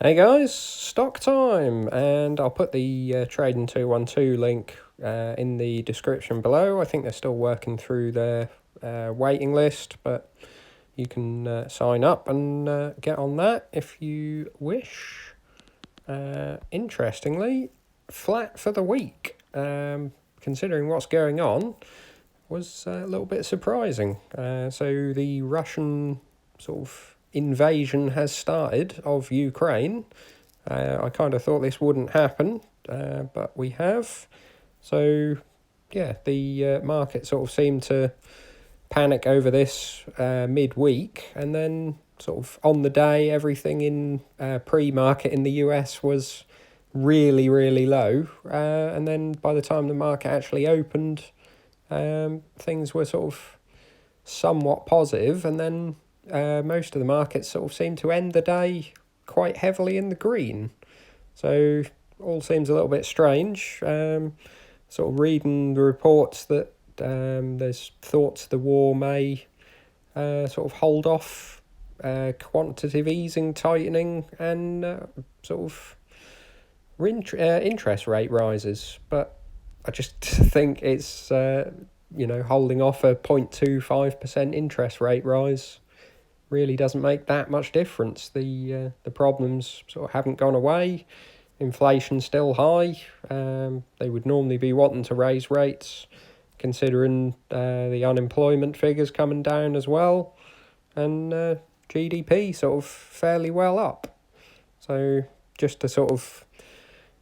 Hey guys, stock time, and I'll put the Trading212 link in the description below. I think they're still working through their waiting list, but you can sign up and get on that if you wish. Interestingly, flat for the week, considering what's going on, was a little bit surprising. So the Russian sort of invasion has started of Ukraine. I kind of thought this wouldn't happen, but we have. So, yeah, the market sort of seemed to panic over this midweek, and then sort of on the day, everything in pre-market in the US was really, really low. And then by the time the market actually opened, things were sort of somewhat positive, and then most of the markets sort of seemed to end the day quite heavily in the green. So all seems a little bit strange. Sort of reading the reports that there's thoughts the war may sort of hold off quantitative easing, tightening, and sort of interest rate rises. But I just think it's holding off a 0.25% interest rate rise really doesn't make that much difference. The problems sort of haven't gone away. Inflation's still high. They would normally be wanting to raise rates, considering the unemployment figures coming down as well, and GDP sort of fairly well up. So just to sort of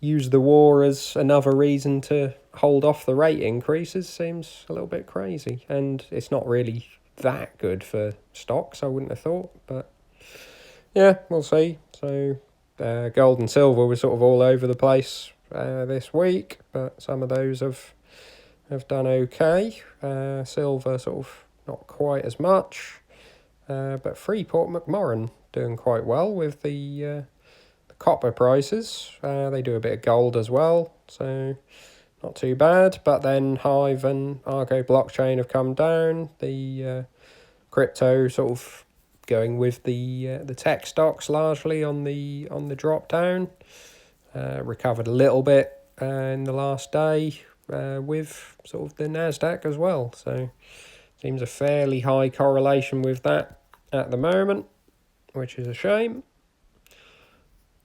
use the war as another reason to hold off the rate increases seems a little bit crazy, and it's not really that good for stocks, I wouldn't have thought, but yeah, we'll see. So gold and silver were sort of all over the place this week, but some of those have done okay. Silver sort of not quite as much, but Freeport McMoran doing quite well with the copper prices. They do a bit of gold as well, so not too bad. But then Hive and Argo blockchain have come down. The crypto sort of going with the tech stocks largely on the drop down. Recovered a little bit in the last day with sort of the Nasdaq as well. So seems a fairly high correlation with that at the moment, which is a shame.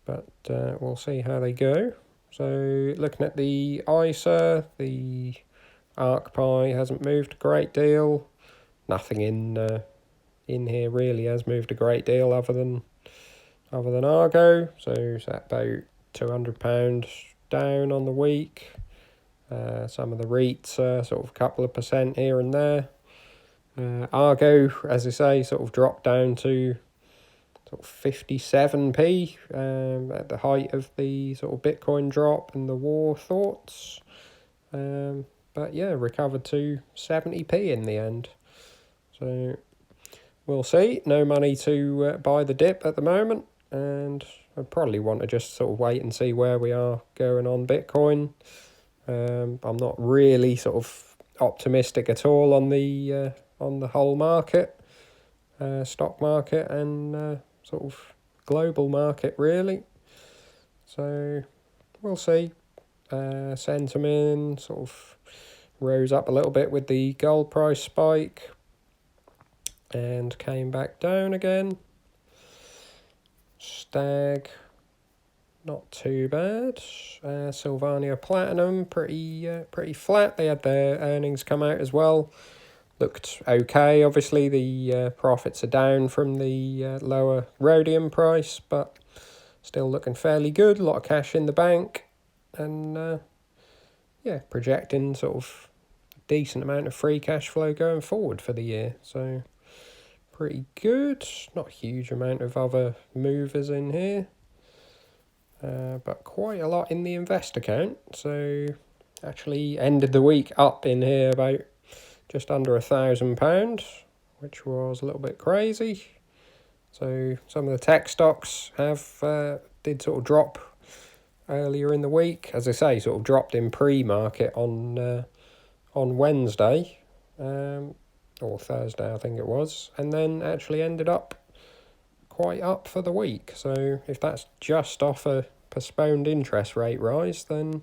But we'll see how they go. So looking at the ISA, the ARCPI hasn't moved a great deal. Nothing in here really has moved a great deal other than Argo. So it's at about £200 down on the week. Some of the REITs are sort of a couple of percent here and there. Argo, as I say, sort of dropped down to sort of 57p at the height of the sort of Bitcoin drop and the war thoughts. But yeah, recovered to 70p in the end. So we'll see. No money to buy the dip at the moment, and I probably want to just sort of wait and see where we are going on Bitcoin. I'm not really sort of optimistic at all on the whole market, stock market, and sort of global market really. So we'll see. Sentiment sort of rose up a little bit with the gold price spike and came back down again. Stag, not too bad. Sylvania Platinum, pretty flat. They had their earnings come out as well. Looked okay. Obviously, the profits are down from the lower rhodium price, but still looking fairly good. A lot of cash in the bank, and projecting sort of a decent amount of free cash flow going forward for the year. So pretty good. Not a huge amount of other movers in here, but quite a lot in the invest account. So actually ended the week up in here about just under £1,000, which was a little bit crazy. So some of the tech stocks did sort of drop earlier in the week. As I say, sort of dropped in pre-market on Wednesday, or Thursday I think it was, and then actually ended up quite up for the week. So if that's just off a postponed interest rate rise, then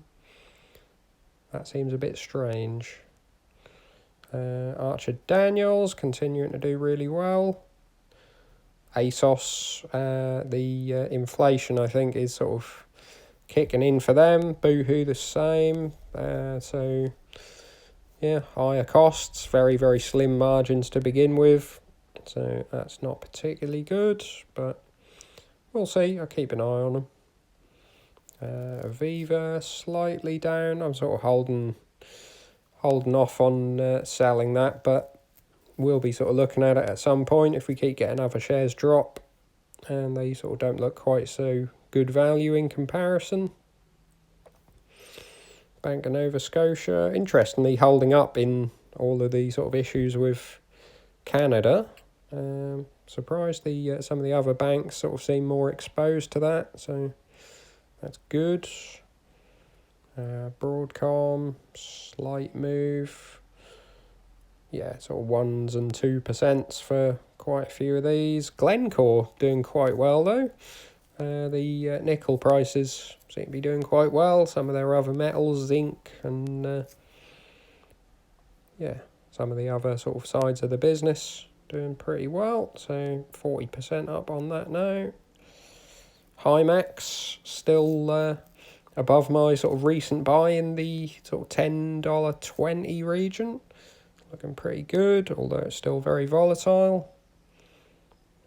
that seems a bit strange. Archer Daniels continuing to do really well. ASOS, the inflation I think is sort of kicking in for them. Boohoo the same. So yeah, higher costs, very, very slim margins to begin with. So that's not particularly good, but we'll see. I'll keep an eye on them. Aviva slightly down. I'm sort of holding off on selling that, but we'll be sort of looking at it at some point if we keep getting other shares drop and they sort of don't look quite so good value in comparison. Bank of Nova Scotia, interestingly holding up in all of the sort of issues with Canada. Surprised some of the other banks sort of seem more exposed to that, so that's good. Broadcom, slight move. Yeah, sort of 1s and 2% for quite a few of these. Glencore doing quite well though. The nickel prices seem to be doing quite well. Some of their other metals, zinc, and some of the other sort of sides of the business doing pretty well. So 40% up on that now. Hymax still above my sort of recent buy in the sort of $10.20 region. Looking pretty good, although it's still very volatile.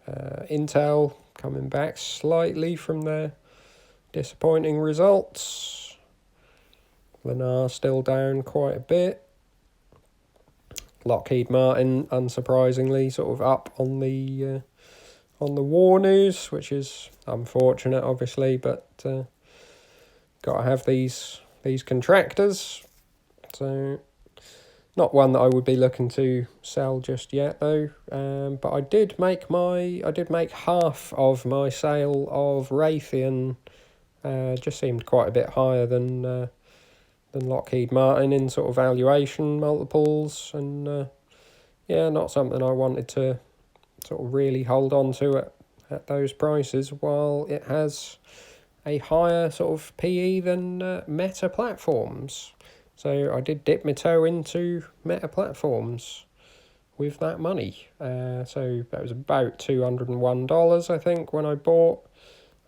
Intel coming back slightly from their disappointing results. Lennar still down quite a bit. Lockheed Martin, unsurprisingly, sort of up on the war news, which is unfortunate, obviously, but got to have these contractors. So not one that I would be looking to sell just yet, though. But I did make half of my sale of Raytheon. Just seemed quite a bit higher than Lockheed Martin in sort of valuation multiples, and not something I wanted to sort of really hold on to at those prices, while it has a higher sort of PE than Meta Platforms. So I did dip my toe into Meta Platforms with that money. So that was about $201, I think, when I bought.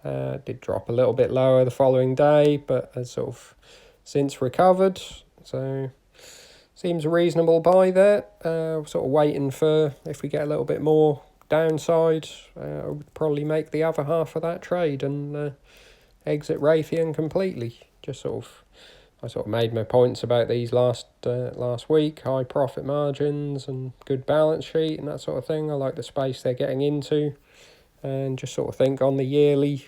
Did drop a little bit lower the following day, but has sort of since recovered. So seems a reasonable buy there. Sort of waiting for, if we get a little bit more downside, I would probably make the other half of that trade and exit Raytheon completely. I sort of made my points about these last week. High profit margins and good balance sheet and that sort of thing. I like the space they're getting into, and just sort of think on the yearly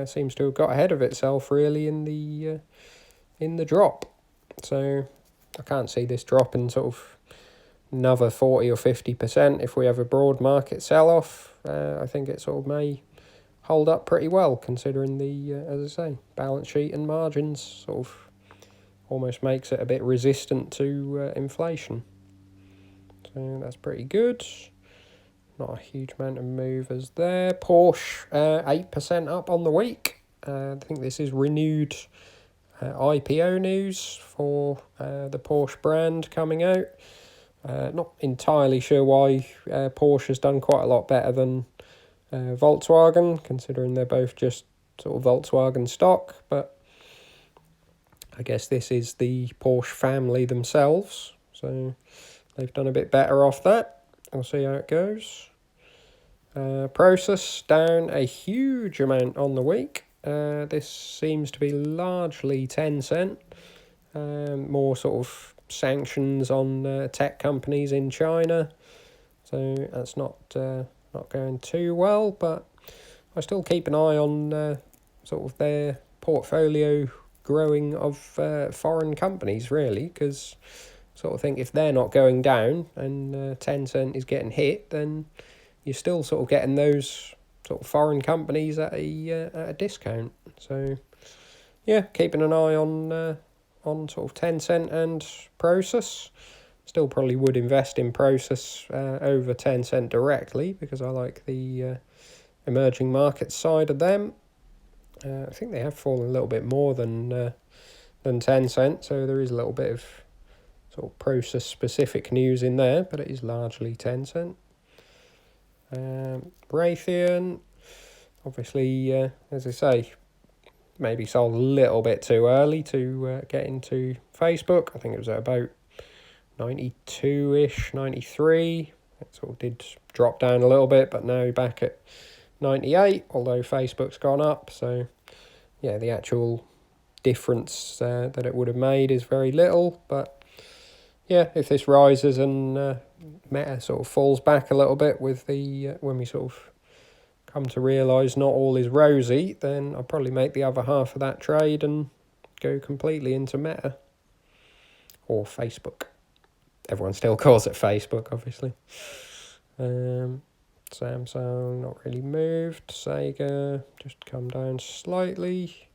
seems to have got ahead of itself really in the drop. So I can't see this dropping sort of another 40 or 50% if we have a broad market sell-off. I think it sort of may hold up pretty well considering the, as I say, balance sheet and margins sort of almost makes it a bit resistant to inflation. So that's pretty good. Not a huge amount of movers there. Porsche, 8% up on the week. I think this is renewed IPO news for the Porsche brand coming out. Not entirely sure why Porsche has done quite a lot better than Volkswagen, considering they're both just sort of Volkswagen stock, but I guess this is the Porsche family themselves, so they've done a bit better off that. We'll see how it goes. Process down a huge amount on the week. This seems to be largely Tencent. More sort of sanctions on tech companies in China, so that's not going too well. But I still keep an eye on sort of their portfolio growing of foreign companies, really, because sort of think if they're not going down and Tencent is getting hit, then you're still sort of getting those sort of foreign companies at a discount. So yeah, keeping an eye on sort of Tencent and Prosus. Still probably would invest in Prosus over Tencent directly, because I like the emerging markets side of them. I think they have fallen a little bit more than 10 cents, so there is a little bit of sort of process specific news in there, but it is largely 10 cent. Raytheon, obviously, as I say, maybe sold a little bit too early to get into Facebook. I think it was at about 92-ish, 93. It sort of did drop down a little bit, but now back at 98, although Facebook's gone up. So, yeah, the actual difference that it would have made is very little. But, yeah, if this rises and Meta sort of falls back a little bit with the when we sort of come to realise not all is rosy, then I'll probably make the other half of that trade and go completely into Meta. Or Facebook. Everyone still calls it Facebook, obviously. Samsung, not really moved. Sega, just come down slightly.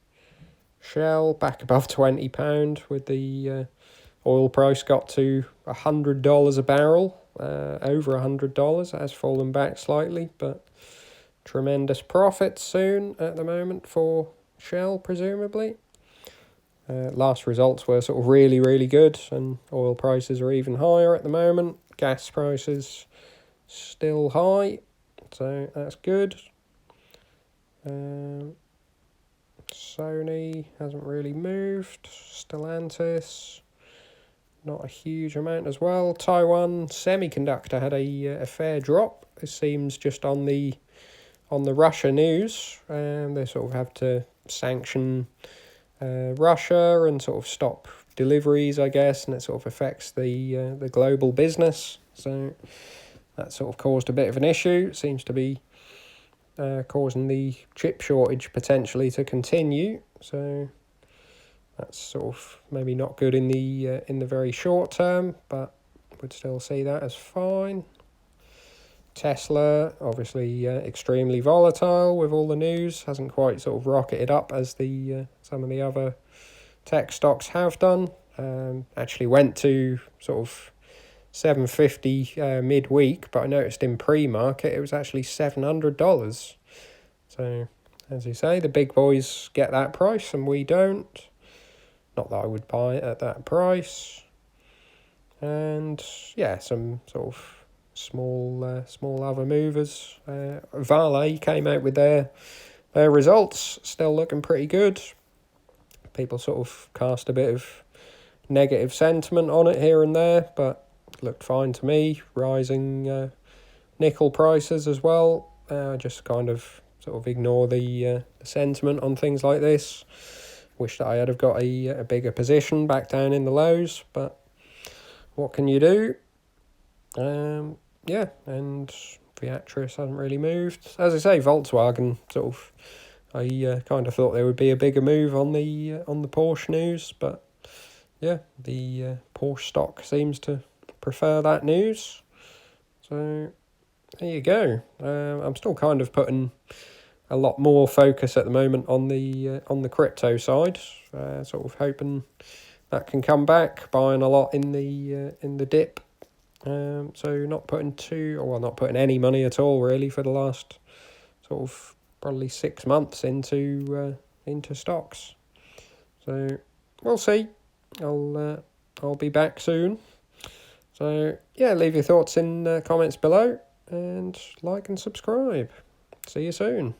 Shell, back above £20 with the oil price got to $100 a barrel. Over $100. It has fallen back slightly, but tremendous profits soon at the moment for Shell, presumably. Last results were sort of really, really good, and oil prices are even higher at the moment. Gas prices still high, so that's good. Sony hasn't really moved. Stellantis, not a huge amount as well. Taiwan Semiconductor had a fair drop. This seems just on the Russia news. They sort of have to sanction Russia and sort of stop deliveries, I guess, and it sort of affects the global business. So that sort of caused a bit of an issue. It seems to be causing the chip shortage potentially to continue. So that's sort of maybe not good in the very short term, but would still see that as fine. Tesla, obviously extremely volatile with all the news, hasn't quite sort of rocketed up as the some of the other tech stocks have done. Actually went to sort of 750 midweek, but I noticed in pre-market it was actually $700. So, as you say, the big boys get that price and we don't. Not that I would buy it at that price. And yeah, some sort of small other movers. Vale came out with their results, still looking pretty good. People sort of cast a bit of negative sentiment on it here and there, but looked fine to me. Rising nickel prices as well. Just kind of sort of ignore the sentiment on things like this. Wish that I had have got a bigger position back down in the lows, but what can you do? Yeah, and Beatrice hasn't really moved. As I say, Volkswagen sort of, I kind of thought there would be a bigger move on the Porsche news, but yeah, the Porsche stock seems to prefer that news. So there you go. I'm still kind of putting a lot more focus at the moment on the crypto side. Sort of hoping that can come back. Buying a lot in the dip. So not putting any money at all really for the last sort of probably 6 months into stocks. So we'll see. I'll be back soon. So yeah, leave your thoughts in comments below and like and subscribe. See you soon.